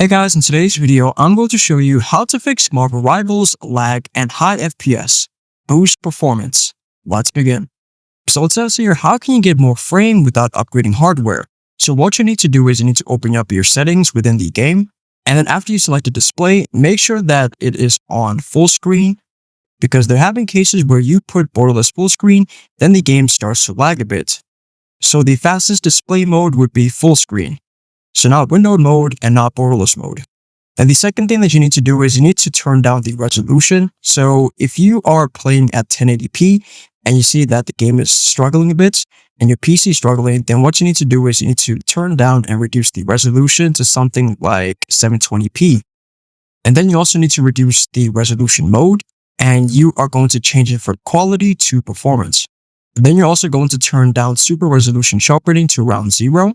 Hey guys, in today's video, I'm going to show you how to fix Marvel Rivals, lag, and high FPS. Boost performance. Let's begin. So it says here, how can you get more frame without upgrading hardware? So what you need to do is you need to open up your settings within the game. And then after you select the display, make sure that it is on full screen, because there have been cases where you put borderless full screen, then the game starts to lag a bit. So the fastest display mode would be full screen. So not windowed mode and not borderless mode. And the second thing that you need to do is you need to turn down the resolution. So if you are playing at 1080p and you see that the game is struggling a bit and your PC is struggling, then what you need to do is you need to turn down and reduce the resolution to something like 720p. And then you also need to reduce the resolution mode, and you are going to change it from quality to performance. Then you're also going to turn down super resolution sharpening to around 0.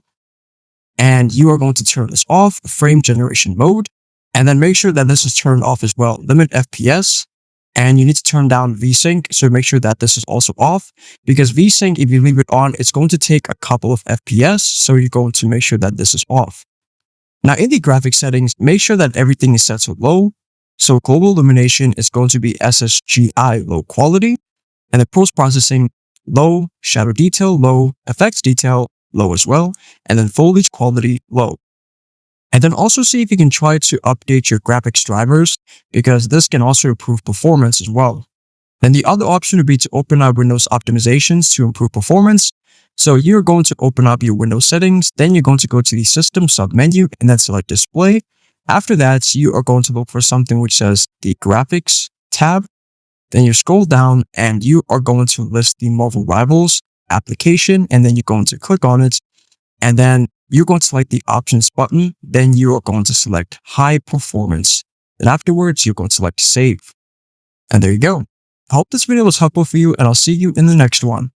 And you are going to turn this off, frame generation mode, and then make sure that this is turned off as well. Limit FPS, and you need to turn down VSync, so make sure that this is also off, because VSync, if you leave it on, it's going to take a couple of FPS, so you're going to make sure that this is off. Now in the graphics settings, make sure that everything is set to low, so global illumination is going to be SSGI low quality, and the post-processing low, shadow detail low, effects detail low as well, and then foliage quality low. And then also see if you can try to update your graphics drivers, because this can also improve performance as well. Then the other option would be to open up Windows optimizations to improve performance. So you're going to open up your Windows settings, then you're going to go to the system submenu and then select display. After that, you are going to look for something which says the graphics tab. Then you scroll down and you are going to list the Marvel Rivals application, and then you're going to click on it, and then you're going to select the options button. Then you are going to select high performance. Then afterwards, you're going to select save. And there you go. I hope this video was helpful for you, and I'll see you in the next one.